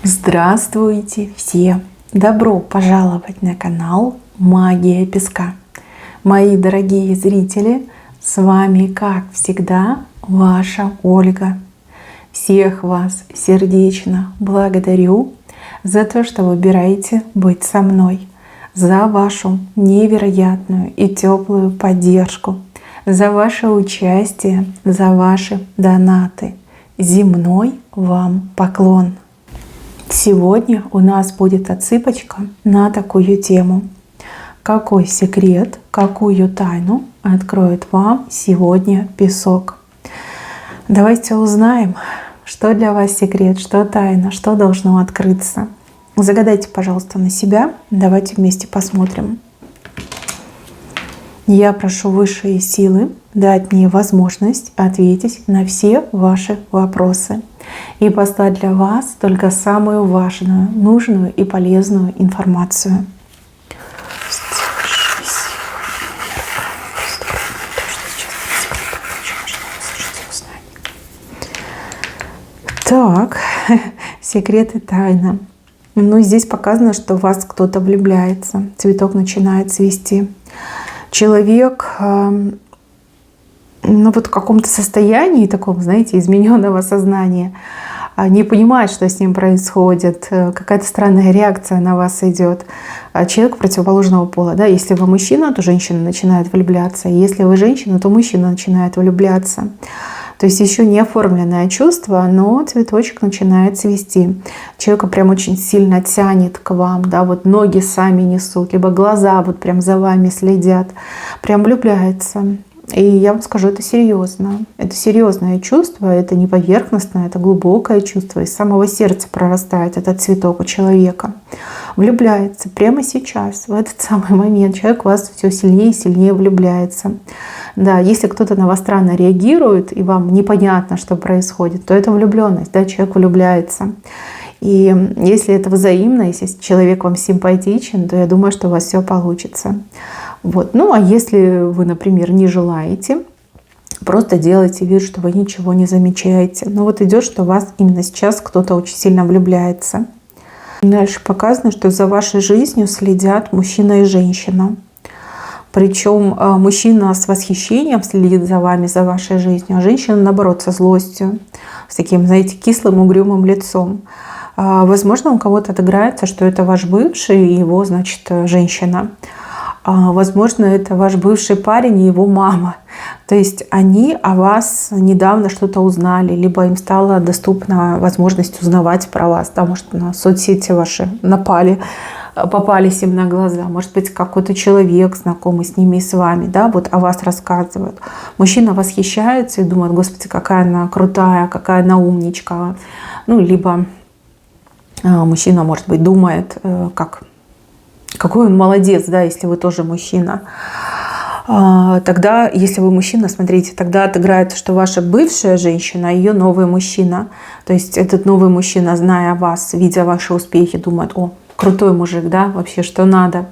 Здравствуйте все! Добро пожаловать на канал Магия Песка. Мои дорогие зрители, с вами, как всегда, ваша Ольга. Всех вас сердечно благодарю за то, что выбираете быть со мной, за вашу невероятную и теплую поддержку, за ваше участие, за ваши донаты. Земной вам поклон! Сегодня у нас будет отсыпочка на такую тему. Какой секрет, какую тайну откроет вам сегодня песок? Давайте узнаем, что для вас секрет, что тайна, что должно открыться. Загадайте, пожалуйста, на себя. Давайте вместе посмотрим. Я прошу высшие силы дать мне возможность ответить на все ваши вопросы и послать для вас только самую важную, нужную и полезную информацию. Так, секрет и тайна. Ну, здесь показано, что в вас кто-то влюбляется. Цветок начинает цвести. Человек вот в каком-то состоянии таком, знаете, измененного сознания, не понимает, что с ним происходит, какая-то странная реакция на вас идет. Человек противоположного пола, да, если вы мужчина, то женщина начинает влюбляться, если вы женщина, то мужчина начинает влюбляться. То есть еще не оформленное чувство, но цветочек начинает цвести. Человека прям очень сильно тянет к вам, да, вот ноги сами несут, либо глаза вот прям за вами следят, прям влюбляется. И я вам скажу, это серьезно. Это серьезное чувство, это не поверхностное, это глубокое чувство. Из самого сердца прорастает этот цветок у человека. Влюбляется прямо сейчас, в этот самый момент. Человек в вас все сильнее и сильнее влюбляется. Да, если кто-то на вас странно реагирует, и вам непонятно, что происходит, то это влюбленность, да, человек влюбляется. И если это взаимно, если человек вам симпатичен, то я думаю, что у вас все получится. Вот. Ну, а если вы, например, не желаете, просто делайте вид, что вы ничего не замечаете. Но вот идет, что у вас именно сейчас кто-то очень сильно влюбляется. Дальше показано, что за вашей жизнью следят мужчина и женщина. Причем мужчина с восхищением следит за вами, за вашей жизнью, а женщина, наоборот, со злостью, с таким, знаете, кислым, угрюмым лицом. Возможно, у кого-то отыграется, что это ваш бывший и его, значит, женщина. Возможно, это ваш бывший парень и его мама. То есть они о вас недавно что-то узнали, либо им стала доступна возможность узнавать про вас, потому что на соцсети ваши попались им на глаза. Может быть, какой-то человек, знакомый с ними и с вами, да, вот о вас рассказывают. Мужчина восхищается и думает: Господи, какая она крутая, какая она умничка. Ну, либо мужчина, может быть, думает, какой он молодец, да, если вы тоже мужчина. Тогда, если вы мужчина, смотрите, тогда отыграется, что ваша бывшая женщина, ее новый мужчина. То есть этот новый мужчина, зная вас, видя ваши успехи, думает: о, крутой мужик, да, вообще что надо,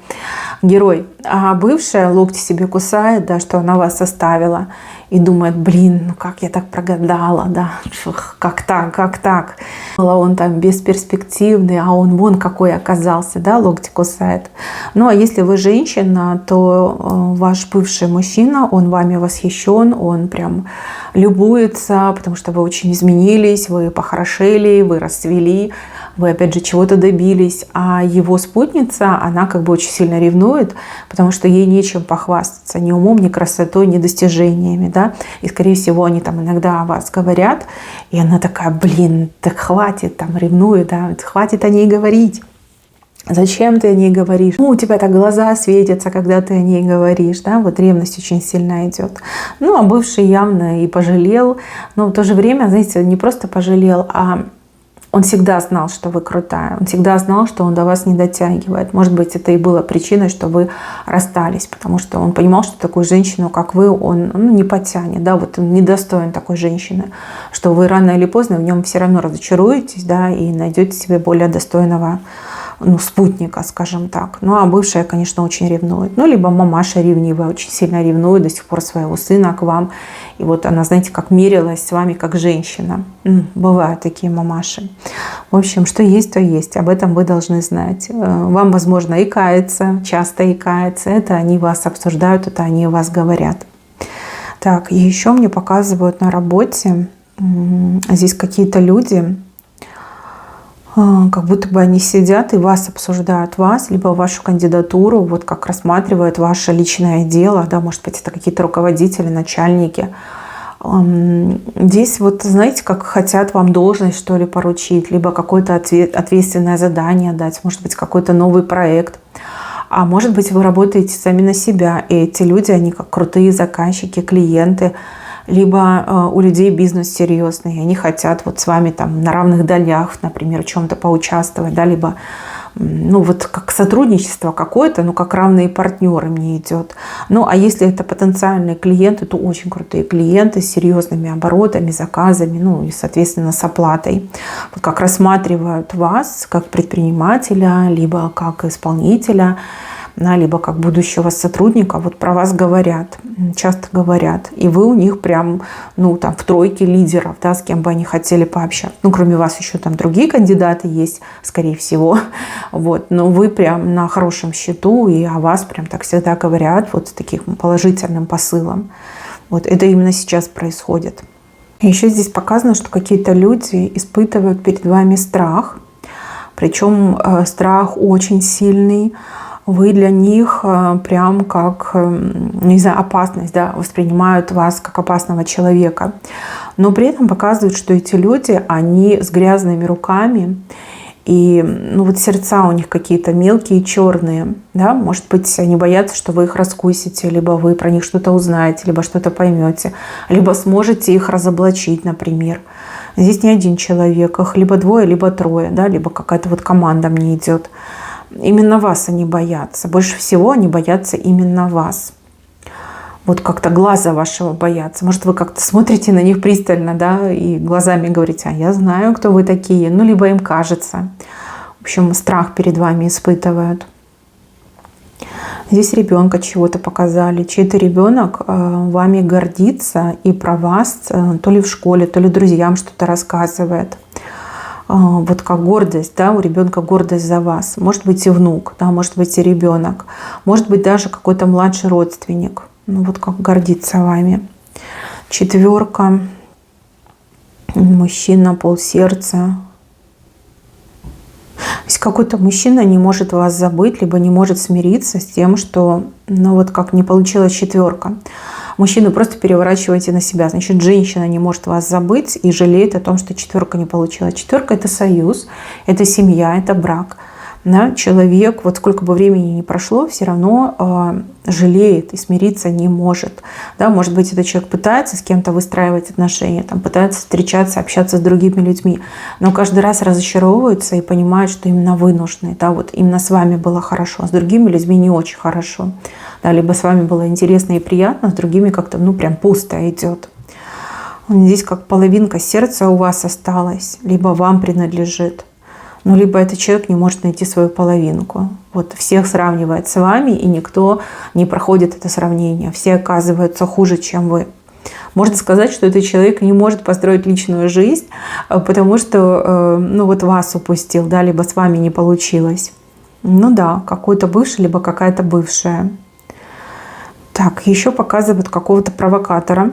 герой. А бывшая локти себе кусает, да, что она вас оставила, и думает: блин, ну как я так прогадала, да, как так. Он там бесперспективный, а он вон какой оказался, да, локти кусает. Ну а если вы женщина, то ваш бывший мужчина, он вами восхищен, он прям любуется, потому что вы очень изменились, вы похорошели, вы расцвели, вы опять же чего-то добились, а его спутница, она как бы очень сильно ревнует, потому что ей нечем похвастаться, ни умом, ни красотой, ни достижениями, да, и скорее всего они там иногда о вас говорят, и она такая: блин, так хватит, там ревнует, да, хватит о ней говорить. Зачем ты о ней говоришь? Ну, у тебя так глаза светятся, когда ты о ней говоришь, да, вот ревность очень сильно идет. Ну, а бывший явно и пожалел, но в то же время, знаете, не просто пожалел, а он всегда знал, что вы крутая. Он всегда знал, что он до вас не дотягивает. Может быть, это и было причиной, что вы расстались. Потому что он понимал, что такую женщину, как вы, он не потянет. Да? Вот он недостоин такой женщины. Что вы рано или поздно в нем все равно разочаруетесь, да, и найдете себе более достойного ну, спутника, скажем так. Ну, а бывшая, конечно, очень ревнует. Ну, либо мамаша ревнивая, очень сильно ревнует до сих пор своего сына к вам. И вот она, знаете, как мерилась с вами как женщина. Бывают такие мамаши. В общем, что есть, то есть. Об этом вы должны знать. Вам, возможно, и кается, часто и кается. Это они вас обсуждают, это они вас говорят. Так, и еще мне показывают на работе, здесь какие-то люди, как будто бы они сидят и вас обсуждают, вас, либо вашу кандидатуру, вот как рассматривают ваше личное дело, да, может быть, это какие-то руководители, начальники. Здесь вот, знаете, как хотят вам должность, что ли, поручить, либо какое-то ответственное задание дать, может быть, какой-то новый проект. А может быть, вы работаете сами на себя, и эти люди, они как крутые заказчики, клиенты, либо у людей бизнес серьезный, и они хотят вот с вами там на равных долях, например, в чем-то поучаствовать, да, либо ну вот как сотрудничество какое-то, ну как равные партнеры мне идет. Ну а если это потенциальные клиенты, то очень крутые клиенты с серьезными оборотами, заказами, ну и соответственно с оплатой. Вот как рассматривают вас как предпринимателя, либо как исполнителя, да, либо как будущего сотрудника, вот про вас говорят, часто говорят. И вы у них прям, ну, там, в тройке лидеров, да, с кем бы они хотели пообщаться. Ну, кроме вас еще там другие кандидаты есть, скорее всего. Вот. Но вы прям на хорошем счету, и о вас прям так всегда говорят, вот с таким положительным посылом. Вот это именно сейчас происходит. И еще здесь показано, что какие-то люди испытывают перед вами страх. Причем страх очень сильный. Вы для них прям как, не знаю, опасность, да, воспринимают вас как опасного человека. Но при этом показывают, что эти люди, они с грязными руками, и ну, вот сердца у них какие-то мелкие, черные. Да? Может быть, они боятся, что вы их раскусите, либо вы про них что-то узнаете, либо что-то поймете, либо сможете их разоблачить, например. Здесь не один человек, их либо двое, либо трое, да? Либо какая-то вот команда мне идет. Именно вас они боятся. Больше всего они боятся именно вас. Вот как-то глаза вашего боятся. Может, вы как-то смотрите на них пристально, да, и глазами говорите: а я знаю, кто вы такие. Ну, либо им кажется. В общем, страх перед вами испытывают. Здесь ребенка чего-то показали. Чей-то ребенок вами гордится и про вас то ли в школе, то ли друзьям что-то рассказывает. Вот как гордость, да, у ребенка гордость за вас. Может быть и внук, да, может быть и ребенок, может быть даже какой-то младший родственник. Ну вот как гордится вами. Четверка, мужчина, полсердца. То есть какой-то мужчина не может вас забыть, либо не может смириться с тем, что, ну вот как не получилась четверка. Мужчину просто переворачиваете на себя. Значит, женщина не может вас забыть и жалеет о том, что четверка не получилась. Четверка – это союз, это семья, это брак. Да? Человек, вот сколько бы времени ни прошло, все равно жалеет и смириться не может. Да? Может быть, этот человек пытается с кем-то выстраивать отношения, там, пытается встречаться, общаться с другими людьми, но каждый раз разочаровывается и понимает, что именно вы нужны. Да? Вот именно с вами было хорошо, а с другими людьми не очень хорошо. Да? Либо с вами было интересно и приятно, а с другими как-то ну, прям пусто идет. Здесь как половинка сердца у вас осталась, либо вам принадлежит. Ну, либо этот человек не может найти свою половинку. Вот всех сравнивает с вами, и никто не проходит это сравнение. Все оказываются хуже, чем вы. Можно сказать, что этот человек не может построить личную жизнь, потому что ну, вот вас упустил, да, либо с вами не получилось. Ну да, какой-то бывший, либо какая-то бывшая. Так, еще показывают какого-то провокатора,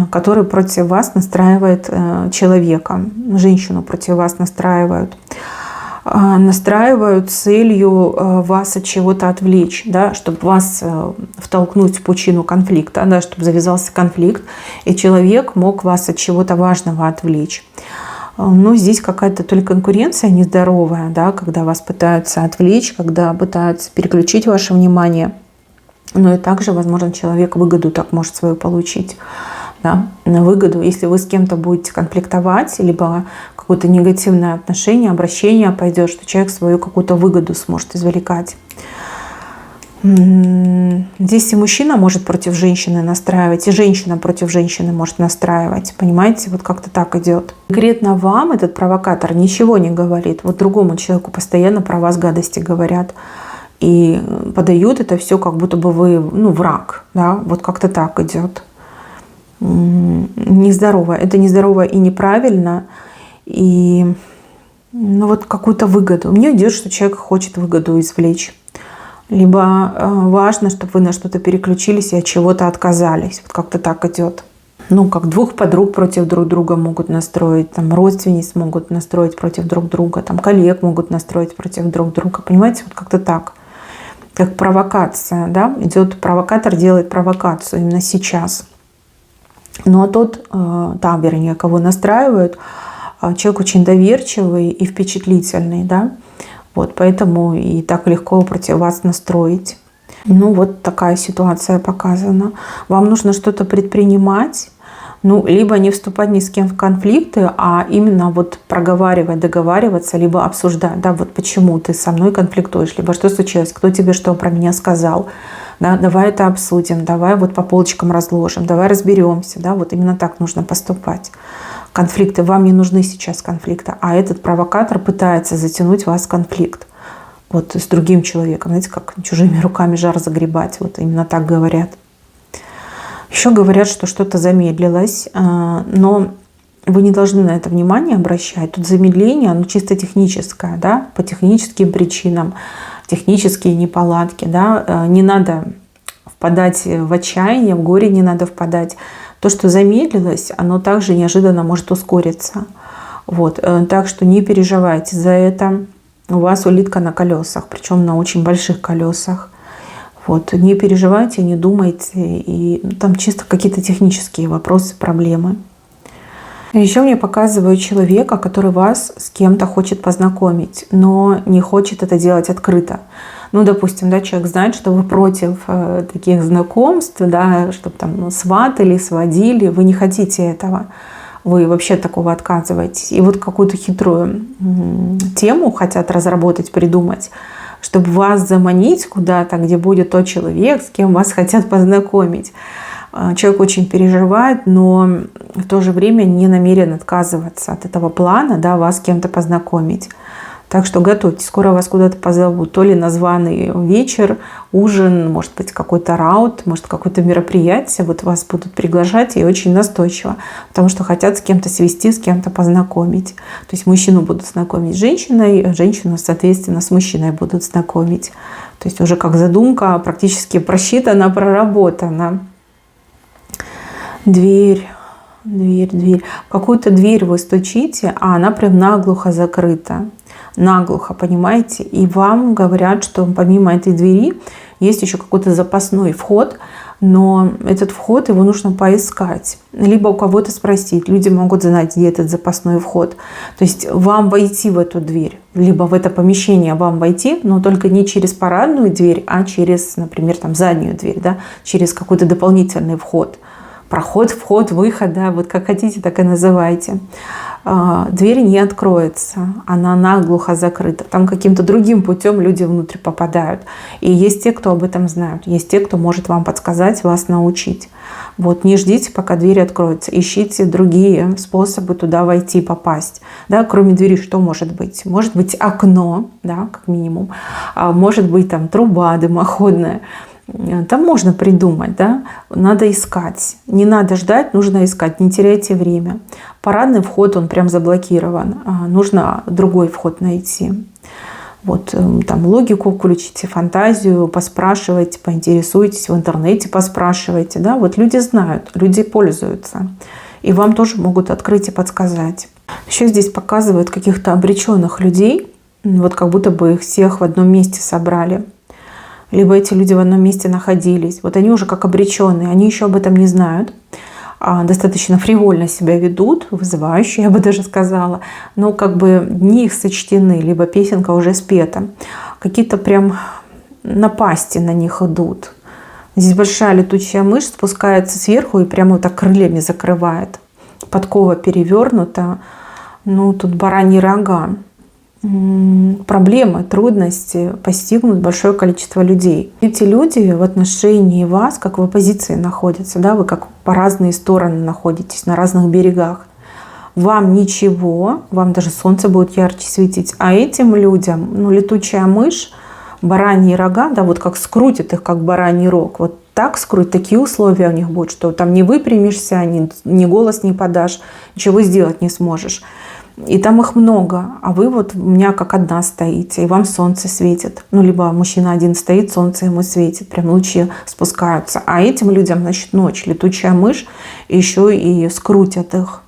который против вас настраивает человека. Женщину против вас настраивают с целью вас от чего-то отвлечь, да, чтобы вас втолкнуть в пучину конфликта, да, чтобы завязался конфликт, и человек мог вас от чего-то важного отвлечь. Но здесь какая-то то ли конкуренция нездоровая, да, когда вас пытаются отвлечь, когда пытаются переключить ваше внимание, но и также, возможно, человек выгоду так может свою получить. Да, на выгоду, если вы с кем-то будете конфликтовать, либо какое-то негативное отношение, обращение пойдет, что человек свою какую-то выгоду сможет извлекать. Здесь и мужчина может против женщины настраивать, и женщина против женщины может настраивать. Понимаете, вот как-то так идет. Конкретно вам этот провокатор ничего не говорит. Вот другому человеку постоянно про вас гадости говорят. И подают это все, как будто бы вы, враг. Да? Вот как-то так идет. Нездорово. Это нездорово и неправильно. И вот какую-то выгоду. Мне идет, что человек хочет выгоду извлечь. Либо важно, чтобы вы на что-то переключились и от чего-то отказались. Вот как-то так идет. Как двух подруг против друг друга могут настроить, там родственниц могут настроить против друг друга, там коллег могут настроить против друг друга. Понимаете, вот как-то так. Как провокация, да? Идет провокатор, делает провокацию именно сейчас. Ну а тот, кого настраивают, человек очень доверчивый и впечатлительный, да? Вот, поэтому и так легко против вас настроить. Вот такая ситуация показана. Вам нужно что-то предпринимать, либо не вступать ни с кем в конфликты, а именно вот проговаривать, договариваться, либо обсуждать, да, вот почему ты со мной конфликтуешь, либо что случилось, кто тебе что про меня сказал, да, давай это обсудим, давай вот по полочкам разложим, давай разберемся, да, вот именно так нужно поступать. Конфликты, вам не нужны сейчас конфликты, а этот провокатор пытается затянуть вас в конфликт. Вот с другим человеком, знаете, как чужими руками жар загребать, вот именно так говорят. Еще говорят, что что-то замедлилось, но вы не должны на это внимание обращать. Тут замедление, оно чисто техническое, да, по техническим причинам, технические неполадки, да, не надо впадать в отчаяние, в горе не надо впадать. То, что замедлилось, оно также неожиданно может ускориться. Вот. Так что не переживайте за это. У вас улитка на колесах, причем на очень больших колесах. Вот. Не переживайте, не думайте. И там чисто какие-то технические вопросы, проблемы. Еще мне показывают человека, который вас с кем-то хочет познакомить, но не хочет это делать открыто. Допустим, да, человек знает, что вы против таких знакомств, да, чтобы там сватали, сводили, вы не хотите этого, вы вообще такого отказываетесь. И вот какую-то хитрую тему хотят разработать, придумать, чтобы вас заманить куда-то, где будет тот человек, с кем вас хотят познакомить. Человек очень переживает, но в то же время не намерен отказываться от этого плана, да, вас с кем-то познакомить. Так что готовьтесь, скоро вас куда-то позовут. То ли на званый вечер, ужин, может быть, какой-то раут, может, какое-то мероприятие. Вот вас будут приглашать и очень настойчиво, потому что хотят с кем-то свести, с кем-то познакомить. То есть мужчину будут знакомить с женщиной, женщину, соответственно, с мужчиной будут знакомить. То есть уже как задумка практически просчитана, проработана. Дверь. В какую-то дверь вы стучите, а она прям наглухо закрыта. Наглухо, понимаете? И вам говорят, что помимо этой двери есть еще какой-то запасной вход, но этот вход, его нужно поискать. Либо у кого-то спросить. Люди могут знать, где этот запасной вход. То есть вам войти в эту дверь, либо в это помещение вам войти, но только не через парадную дверь, а через, например, там заднюю дверь, да, через какой-то дополнительный вход. Проход, вход, выход, да, вот как хотите, так и называйте. Дверь не откроется, она наглухо закрыта. Там каким-то другим путем люди внутрь попадают. И есть те, кто об этом знают, есть те, кто может вам подсказать, вас научить. Вот, не ждите, пока дверь откроется, ищите другие способы туда войти, попасть. Да, кроме двери что может быть? Может быть окно, да, как минимум, может быть там труба дымоходная. Там можно придумать, да, надо искать. Не надо ждать, нужно искать, не теряйте время. Парадный вход, он прям заблокирован, нужно другой вход найти. Вот там логику включите, фантазию, поспрашивайте, поинтересуйтесь, в интернете поспрашивайте, да, вот люди знают, люди пользуются. И вам тоже могут открыть и подсказать. Еще здесь показывают каких-то обреченных людей, вот как будто бы их всех в одном месте собрали. Либо эти люди в одном месте находились. Вот они уже как обреченные, они еще об этом не знают. Достаточно фривольно себя ведут, вызывающие, я бы даже сказала. Но как бы дни их сочтены, либо песенка уже спета. Какие-то прям напасти на них идут. Здесь большая летучая мышь спускается сверху и прямо вот так крыльями закрывает. Подкова перевернута. Тут бараньи рога. проблемы, трудности постигнут большое количество людей. Эти люди в отношении вас как в оппозиции находятся, да, вы как по разные стороны находитесь, на разных берегах. Вам ничего, вам даже солнце будет ярче светить, а этим людям, летучая мышь, бараньи рога, да, вот как скрутит их, как бараний рог, вот так скрутит, такие условия у них будут, что там не выпрямишься, ни голос не подашь, ничего сделать не сможешь. И там их много, а вы вот у меня как одна стоите, и вам солнце светит. Либо мужчина один стоит, солнце ему светит, прям лучи спускаются. А этим людям, значит, ночь, летучая мышь, еще и скрутят их.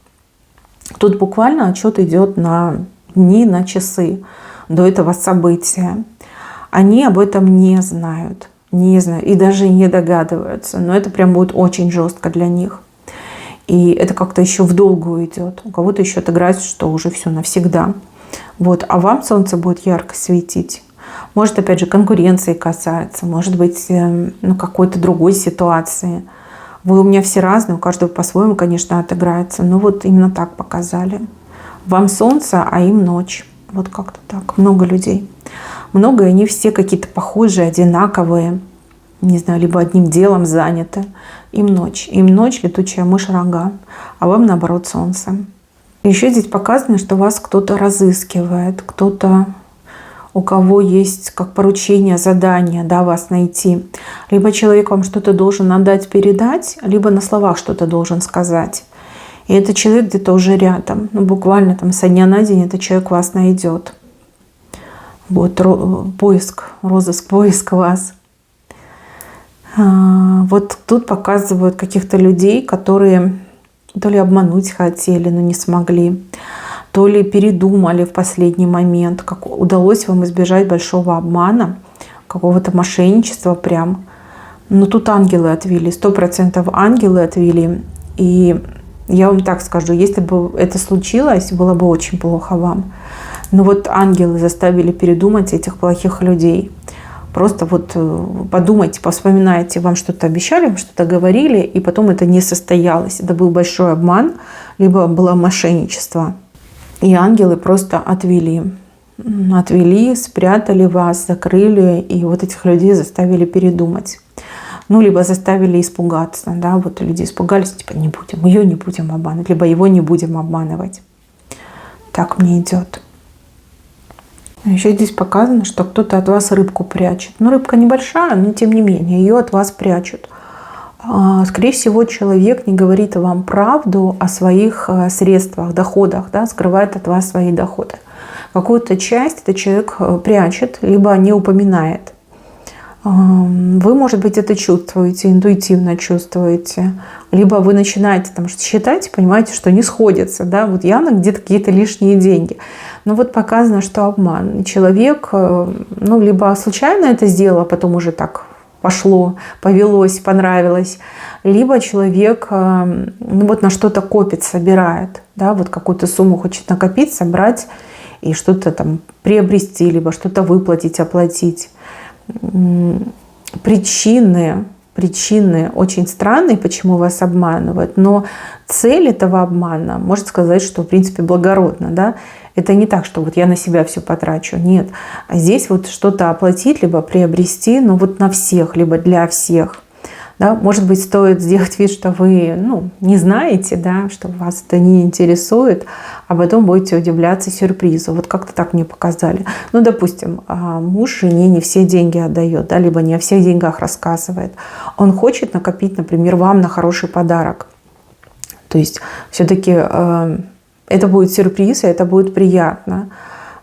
Тут буквально отчет идет на дни, на часы до этого события. Они об этом не знают и даже не догадываются. Но это прям будет очень жестко для них. И это как-то еще в долгую идет. У кого-то еще отыграется, что уже все навсегда. Вот. А вам солнце будет ярко светить. Может, опять же, конкуренции касается, может быть, какой-то другой ситуации. Вы у меня все разные, у каждого по-своему, конечно, отыграется. Но вот именно так показали. Вам солнце, а им ночь. Вот как-то так. Много людей. Много, и они все какие-то похожие, одинаковые. Не знаю, либо одним делом заняты. Им ночь, летучая мышь, рога, а вам наоборот солнце. Еще здесь показано, что вас кто-то разыскивает, кто-то, у кого есть как поручение, задание, да, вас найти. Либо человек вам что-то должен отдать, передать, либо на словах что-то должен сказать. И этот человек где-то уже рядом, буквально там со дня на день этот человек вас найдет. Вот розыск, поиск вас. Вот тут показывают каких-то людей, которые то ли обмануть хотели, но не смогли, то ли передумали в последний момент, как удалось вам избежать большого обмана, какого-то мошенничества прям. Но тут ангелы отвели, 100% ангелы отвели. И я вам так скажу, если бы это случилось, было бы очень плохо вам. Но вот ангелы заставили передумать этих плохих людей. Просто вот подумайте, вспоминайте, вам что-то обещали, вам что-то говорили, и потом это не состоялось. Это был большой обман, либо было мошенничество. И ангелы просто отвели, спрятали вас, закрыли, и вот этих людей заставили передумать. Либо заставили испугаться, да, вот люди испугались, типа ее не будем обманывать, либо его не будем обманывать. Так мне идет. Еще здесь показано, что кто-то от вас рыбку прячет. Рыбка небольшая, но тем не менее, ее от вас прячут. Скорее всего, человек не говорит вам правду о своих средствах, доходах, да, скрывает от вас свои доходы. Какую-то часть этот человек прячет, либо не упоминает. Вы, может быть, это чувствуете, интуитивно чувствуете. Либо вы начинаете считать, понимаете, что не сходится. Да? Вот явно где-то какие-то лишние деньги. Но вот показано, что обман. Человек, либо случайно это сделал, а потом уже так пошло, повелось, понравилось. Либо человек на что-то копит, собирает. Да? Вот какую-то сумму хочет накопить, собрать и что-то там приобрести, либо что-то выплатить, оплатить. Причины очень странные, почему вас обманывают, но цель этого обмана, можно сказать, что в принципе благородна, да? Это не так, что вот я на себя все потрачу, нет. Здесь вот что-то оплатить, либо приобрести, но вот на всех, либо для всех. Да? Может быть, стоит сделать вид, что вы не знаете, да, что вас это не интересует, а потом будете удивляться сюрпризу. Вот как-то так мне показали. Допустим, муж жене не все деньги отдает, да, либо не о всех деньгах рассказывает. Он хочет накопить, например, вам на хороший подарок. То есть все-таки это будет сюрприз, и это будет приятно.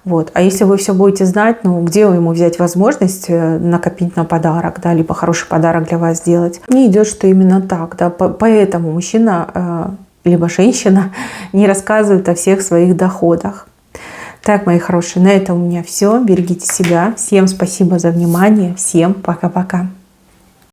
Вот. А если вы все будете знать, где ему взять возможность накопить на подарок, да, либо хороший подарок для вас сделать? Мне идет, что именно так. Да, поэтому мужчина либо женщина не рассказывает о всех своих доходах. Так, мои хорошие, на этом у меня все. Берегите себя. Всем спасибо за внимание. Всем пока-пока.